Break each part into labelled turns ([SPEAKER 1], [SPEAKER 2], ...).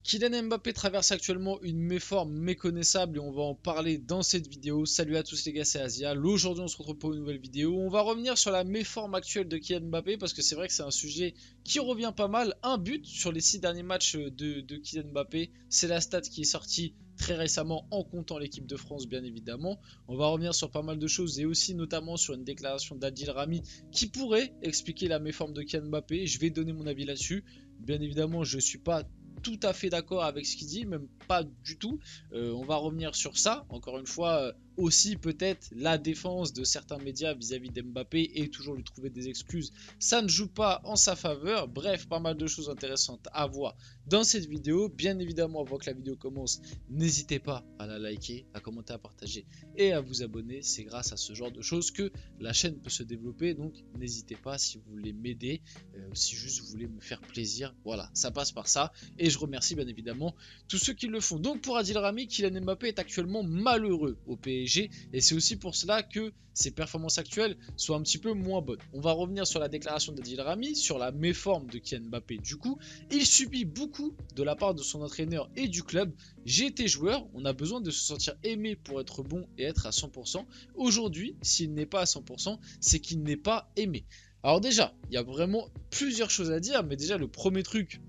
[SPEAKER 1] Kylian Mbappé traverse actuellement une méforme méconnaissable et on va en parler dans cette vidéo. Salut à tous les gars, c'est Asia. Aujourd'hui on se retrouve pour une nouvelle vidéo. On va revenir sur la méforme actuelle de Kylian Mbappé parce que c'est vrai que c'est un sujet qui revient pas mal. Un but sur les 6 derniers matchs de Kylian Mbappé. C'est la stat qui est sortie très récemment en comptant l'équipe de France bien évidemment. On va revenir sur pas mal de choses et aussi notamment sur une déclaration d'Adil Rami qui pourrait expliquer la méforme de Kylian Mbappé. Je vais donner mon avis là-dessus. Bien évidemment je suis pas tout à fait d'accord avec ce qu'il dit, même pas du tout. On va revenir sur ça. Encore une fois, aussi peut-être la défense de certains médias vis-à-vis d'Mbappé et toujours lui trouver des excuses. Ça ne joue pas en sa faveur. Bref, pas mal de choses intéressantes à voir dans cette vidéo. Bien évidemment, avant que la vidéo commence, n'hésitez pas à la liker, à commenter, à partager et à vous abonner. C'est grâce à ce genre de choses que la chaîne peut se développer. Donc n'hésitez pas si vous voulez m'aider, si juste vous voulez me faire plaisir. Voilà, ça passe par ça. Et je remercie bien évidemment tous ceux qui le font. Donc pour Adil Rami, Kylian Mbappé est actuellement malheureux au PSG et c'est aussi pour cela que ses performances actuelles sont un petit peu moins bonnes. On va revenir sur la déclaration d'Adil Rami, sur la méforme de Kylian Mbappé. Du coup, il subit beaucoup de la part de son entraîneur et du club. J'ai été joueur, on a besoin de se sentir aimé pour être bon et être à 100%. Aujourd'hui, s'il n'est pas à 100%, c'est qu'il n'est pas aimé. Alors déjà, il y a vraiment plusieurs choses à dire, mais déjà le premier truc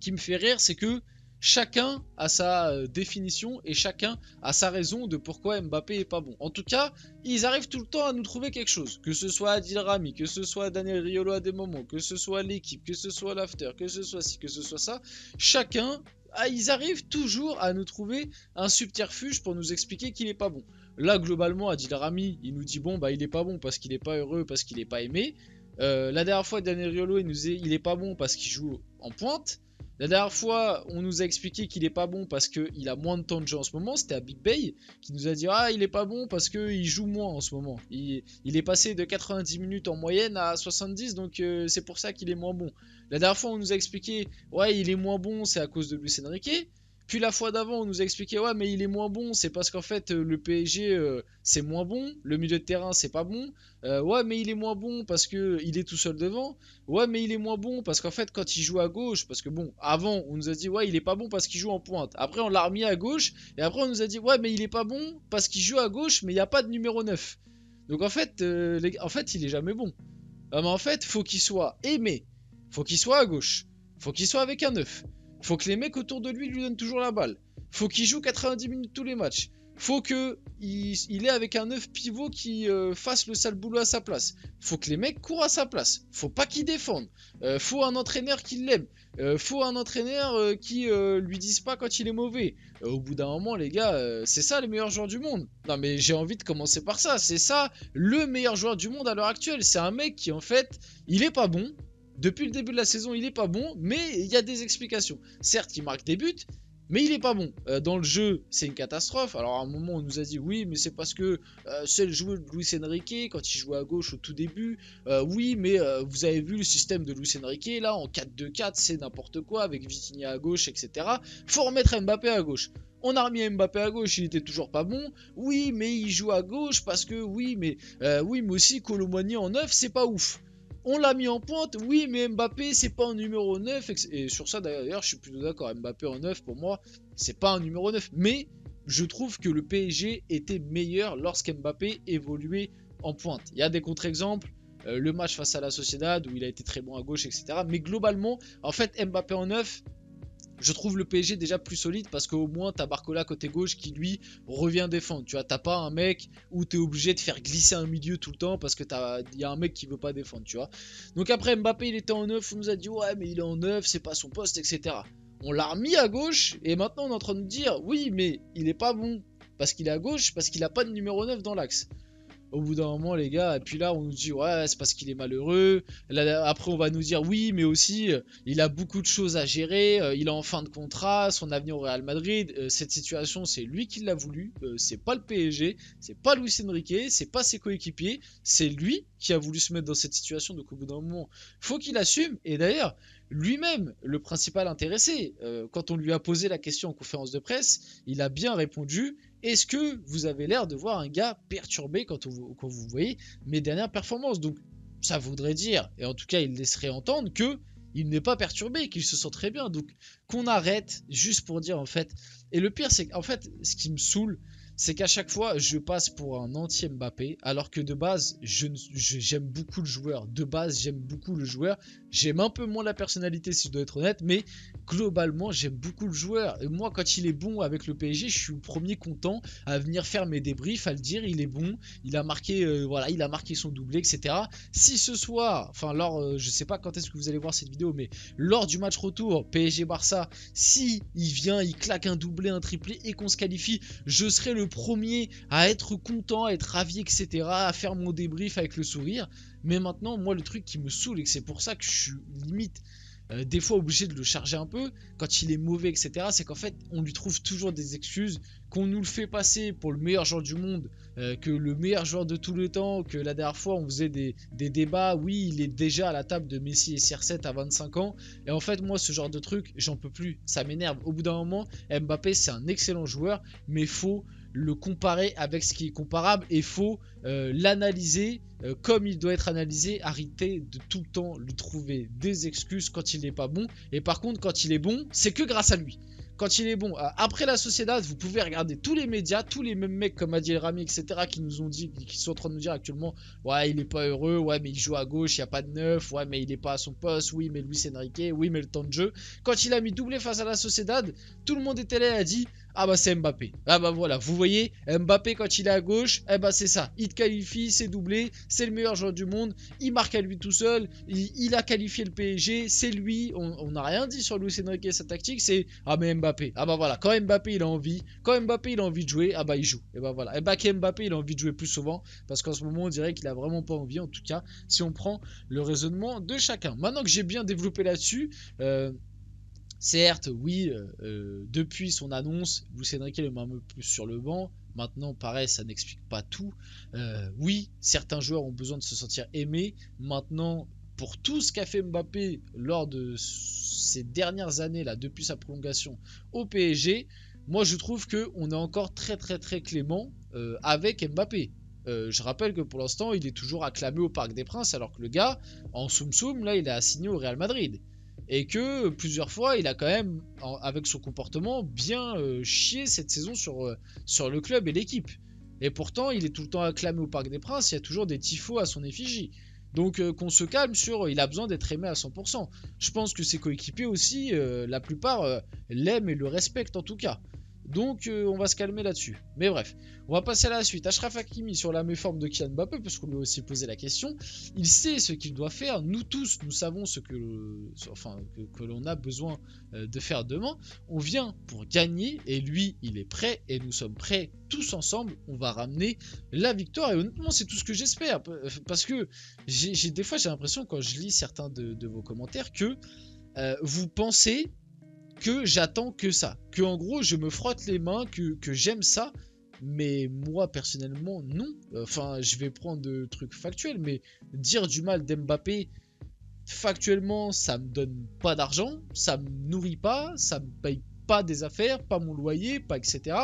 [SPEAKER 1] qui me fait rire, c'est que chacun a sa définition et chacun a sa raison de pourquoi Mbappé est pas bon. En tout cas, ils arrivent tout le temps à nous trouver quelque chose. Que ce soit Adil Rami, que ce soit Daniel Riolo à des moments, que ce soit l'équipe, que ce soit l'after, que ce soit ci, que ce soit ça. Chacun, ils arrivent toujours à nous trouver un subterfuge pour nous expliquer qu'il est pas bon. Là, globalement, Adil Rami, il nous dit bon, bah il est pas bon parce qu'il est pas heureux, parce qu'il est pas aimé. La dernière fois, Daniel Riolo, il nous disait il est pas bon parce qu'il joue en pointe. La dernière fois, on nous a expliqué qu'il est pas bon parce qu'il a moins de temps de jeu en ce moment. C'était à Big Bay qui nous a dit ah il est pas bon parce qu'il joue moins en ce moment. Il est passé de 90 minutes en moyenne à 70, donc c'est pour ça qu'il est moins bon. La dernière fois, on nous a expliqué ouais il est moins bon, c'est à cause de Luis Enrique. Puis la fois d'avant, on nous a expliqué ouais mais il est moins bon, c'est parce qu'en fait le PSG c'est moins bon, le milieu de terrain c'est pas bon. Ouais mais il est moins bon parce que il est tout seul devant. Ouais mais il est moins bon parce qu'en fait quand il joue à gauche, parce que bon avant on nous a dit ouais il est pas bon parce qu'il joue en pointe. Après on l'a remis à gauche et après on nous a dit ouais mais il est pas bon parce qu'il joue à gauche mais il n'y a pas de numéro 9. Donc en fait, en fait il est jamais bon. Mais en fait faut qu'il soit aimé, faut qu'il soit à gauche, faut qu'il soit avec un 9. Faut que les mecs autour de lui donnent toujours la balle. Faut qu'il joue 90 minutes tous les matchs. Faut que il est avec un 9 pivot qui fasse le sale boulot à sa place. Faut que les mecs courent à sa place. Faut pas qu'ils défendent. Faut un entraîneur qui l'aime. Faut un entraîneur qui lui dise pas quand il est mauvais. Au bout d'un moment, les gars, c'est ça les meilleurs joueurs du monde. Non mais j'ai envie de commencer par ça. C'est ça le meilleur joueur du monde à l'heure actuelle. C'est un mec qui en fait, il est pas bon. Depuis le début de la saison, il est pas bon, mais il y a des explications. Certes, il marque des buts, mais il est pas bon. Dans le jeu, c'est une catastrophe. Alors à un moment, on nous a dit oui, mais c'est parce que c'est le jeu de Luis Enrique quand il jouait à gauche au tout début. Oui, mais vous avez vu le système de Luis Enrique là en 4-2-4, c'est n'importe quoi avec Vitinha à gauche, etc. Faut remettre Mbappé à gauche. On a remis Mbappé à gauche, il était toujours pas bon. Oui, mais il joue à gauche parce que oui, mais aussi Kolo Muani en 9, c'est pas ouf. On l'a mis en pointe, oui, mais Mbappé, c'est pas un numéro 9. Et sur ça, d'ailleurs, je suis plutôt d'accord. Mbappé en 9, pour moi, c'est pas un numéro 9. Mais je trouve que le PSG était meilleur lorsqu'Mbappé évoluait en pointe. Il y a des contre-exemples. Le match face à la Sociedad, où il a été très bon à gauche, etc. Mais globalement, en fait, Mbappé en 9, je trouve le PSG déjà plus solide parce qu'au moins t'as Barcola côté gauche qui lui revient défendre. Tu vois, t'as pas un mec où t'es obligé de faire glisser un milieu tout le temps parce que y a un mec qui veut pas défendre, tu vois. Donc après Mbappé il était en 9, on nous a dit ouais mais il est en 9, c'est pas son poste, etc. On l'a remis à gauche et maintenant on est en train de dire oui mais il est pas bon parce qu'il est à gauche, parce qu'il a pas de numéro 9 dans l'axe. Au bout d'un moment les gars, et puis là on nous dit ouais c'est parce qu'il est malheureux. Là, après on va nous dire oui mais aussi il a beaucoup de choses à gérer, il est en fin de contrat, son avenir au Real Madrid, cette situation c'est lui qui l'a voulu, c'est pas le PSG, c'est pas Luis Enrique, c'est pas ses coéquipiers, c'est lui qui a voulu se mettre dans cette situation. Donc au bout d'un moment faut qu'il assume. Et d'ailleurs lui-même, le principal intéressé, quand on lui a posé la question en conférence de presse, il a bien répondu. Est-ce que vous avez l'air de voir un gars perturbé quand vous voyez mes dernières performances? Donc ça voudrait dire, et en tout cas il laisserait entendre que il n'est pas perturbé, qu'il se sent très bien. Donc qu'on arrête juste pour dire en fait. Et le pire, c'est qu'en fait, ce qui me saoule, c'est qu'à chaque fois, je passe pour un anti-Mbappé, alors que de base, j'aime beaucoup le joueur. De base, j'aime beaucoup le joueur. J'aime un peu moins la personnalité, si je dois être honnête, mais globalement, j'aime beaucoup le joueur. Et moi, quand il est bon avec le PSG, je suis le premier content à venir faire mes débriefs, à le dire, il est bon, il a marqué, voilà, il a marqué son doublé, etc. Si ce soir, enfin, je sais pas quand est-ce que vous allez voir cette vidéo, mais lors du match retour PSG-Barça, si il vient, il claque un doublé, un triplé et qu'on se qualifie, je serai le premier à être content, à être ravi, etc., à faire mon débrief avec le sourire. Mais maintenant, moi, le truc qui me saoule, et que c'est pour ça que je suis limite des fois obligé de le charger un peu quand il est mauvais, etc., c'est qu'en fait, on lui trouve toujours des excuses, qu'on nous le fait passer pour le meilleur joueur du monde, que le meilleur joueur de tous les temps, que la dernière fois, on faisait des débats, oui, il est déjà à la table de Messi et CR7 à 25 ans, et en fait, moi, ce genre de truc, j'en peux plus, ça m'énerve. Au bout d'un moment, Mbappé, c'est un excellent joueur, mais faut le comparer avec ce qui est comparable et faut l'analyser comme il doit être analysé, arrêter de tout le temps lui trouver des excuses quand il n'est pas bon, et par contre quand il est bon, c'est que grâce à lui. Quand il est bon, après la Sociedad, vous pouvez regarder tous les médias, tous les mêmes mecs comme Adil Rami, etc., qui nous ont dit, qui sont en train de nous dire actuellement, ouais, il est pas heureux, ouais, mais il joue à gauche, il n'y a pas de neuf, ouais, mais il est pas à son poste, oui, mais Luis Enrique, oui, mais le temps de jeu. Quand il a mis doublé face à la Sociedad, tout le monde était là et a dit, ah bah c'est Mbappé. Ah bah voilà, vous voyez, Mbappé quand il est à gauche, eh bah c'est ça. Il te qualifie, c'est doublé, c'est le meilleur joueur du monde, il marque à lui tout seul, il a qualifié le PSG, c'est lui. On n'a rien dit sur Luis Enrique et sa tactique, c'est ah mais Mbappé. Ah bah voilà, quand Mbappé il a envie, de jouer, ah bah il joue. Et bah voilà. Et bah Mbappé il a envie de jouer plus souvent, parce qu'en ce moment on dirait qu'il a vraiment pas envie, en tout cas, si on prend le raisonnement de chacun. Maintenant que j'ai bien développé là-dessus, certes, oui, depuis son annonce, Luis Enrique le met un peu plus sur le banc. Maintenant, pareil, ça n'explique pas tout. Oui, certains joueurs ont besoin de se sentir aimés. Maintenant, pour tout ce qu'a fait Mbappé lors de ces dernières années, là, depuis sa prolongation au PSG, moi je trouve qu'on est encore très très très clément avec Mbappé. Je rappelle que pour l'instant, il est toujours acclamé au Parc des Princes, alors que le gars, en soum soum, là, il a signé au Real Madrid. Et que plusieurs fois, il a quand même, avec son comportement, bien chié cette saison sur le club et l'équipe. Et pourtant, il est tout le temps acclamé au Parc des Princes, il y a toujours des tifos à son effigie. Donc qu'on se calme sur, il a besoin d'être aimé à 100%. Je pense que ses coéquipiers aussi, la plupart l'aiment et le respectent en tout cas. Donc on va se calmer là-dessus. Mais bref, on va passer à la suite. Achraf Hakimi sur la méforme de Kylian Mbappé, parce qu'on lui a aussi posé la question. Il sait ce qu'il doit faire. Nous tous, nous savons ce que l'on a besoin de faire demain. On vient pour gagner et lui, il est prêt et nous sommes prêts tous ensemble. On va ramener la victoire et honnêtement, c'est tout ce que j'espère. Parce que des fois, j'ai l'impression quand je lis certains de vos commentaires que vous pensez que j'attends que ça, que en gros je me frotte les mains, que j'aime ça, mais moi personnellement non. Enfin, je vais prendre de trucs factuels, mais dire du mal d'Mbappé factuellement, ça me donne pas d'argent, ça me nourrit pas, ça me paye pas des affaires, pas mon loyer, pas etc.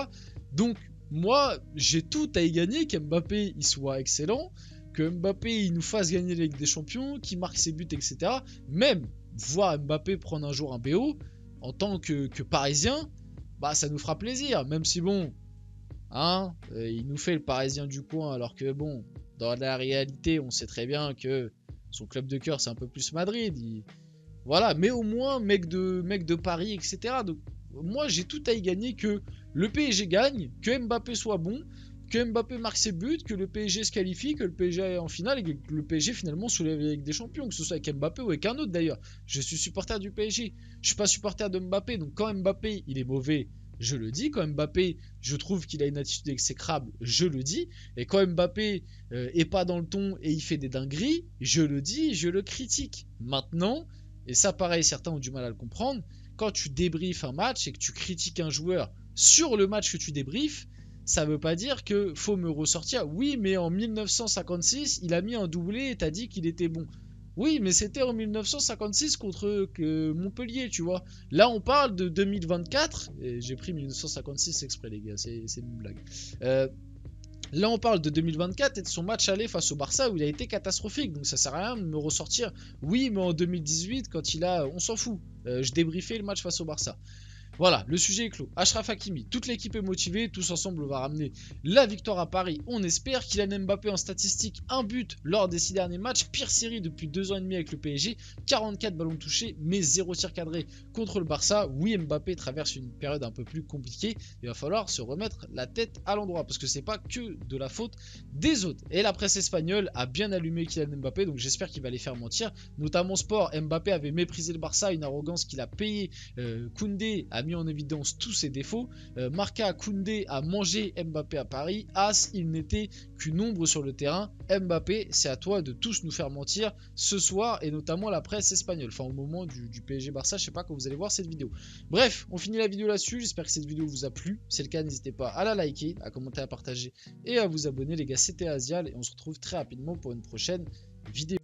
[SPEAKER 1] Donc moi j'ai tout à y gagner qu'Mbappé il soit excellent, que Mbappé il nous fasse gagner la Ligue des Champions, qu'il marque ses buts, etc. Même voir Mbappé prendre un jour un BO en tant que parisien, bah ça nous fera plaisir, même si bon, hein, il nous fait le parisien du coin, alors que bon, dans la réalité, on sait très bien que son club de cœur c'est un peu plus Madrid, voilà, mais au moins mec de Paris, etc. Donc moi j'ai tout à y gagner que le PSG gagne, que Mbappé soit bon, que Mbappé marque ses buts, que le PSG se qualifie, que le PSG est en finale et que le PSG finalement soulève avec des champions, que ce soit avec Mbappé ou avec un autre d'ailleurs. Je suis supporter du PSG, je suis pas supporter de Mbappé, donc quand Mbappé il est mauvais, je le dis. Quand Mbappé, je trouve qu'il a une attitude exécrable, je le dis. Et quand Mbappé est pas dans le ton et il fait des dingueries, je le dis, je le critique. Maintenant, et ça pareil, certains ont du mal à le comprendre, quand tu débriefes un match et que tu critiques un joueur sur le match que tu débriefes, ça veut pas dire que faut me ressortir. Oui, mais en 1956, il a mis un doublé et t'as dit qu'il était bon. Oui, mais c'était en 1956 contre Montpellier, tu vois. Là, on parle de 2024. Et j'ai pris 1956 exprès, les gars. C'est une blague. Là, on parle de 2024 et de son match aller face au Barça où il a été catastrophique. Donc, ça sert à rien de me ressortir. Oui, mais en 2018, quand il a. On s'en fout. Je débriefais le match face au Barça. Voilà, le sujet est clos. Achraf Hakimi, toute l'équipe est motivée, tous ensemble on va ramener la victoire à Paris. On espère. Kylian Mbappé en statistique, un but lors des 6 derniers matchs, pire série depuis 2 ans et demi avec le PSG, 44 ballons touchés, mais 0 tir cadré contre le Barça. Oui, Mbappé traverse une période un peu plus compliquée, il va falloir se remettre la tête à l'endroit, parce que c'est pas que de la faute des autres. Et la presse espagnole a bien allumé Kylian Mbappé, donc j'espère qu'il va les faire mentir. Notamment Sport, Mbappé avait méprisé le Barça, une arrogance qu'il a payée. Koundé a mis en évidence tous ses défauts. Marca, Koundé a mangé Mbappé à Paris. As, il n'était qu'une ombre sur le terrain. Mbappé, c'est à toi de tous nous faire mentir ce soir, et notamment la presse espagnole. Enfin, au moment du PSG Barça, je sais pas quand vous allez voir cette vidéo. Bref, on finit la vidéo là-dessus. J'espère que cette vidéo vous a plu. Si c'est le cas, n'hésitez pas à la liker, à commenter, à partager et à vous abonner, les gars. C'était Asial et on se retrouve très rapidement pour une prochaine vidéo.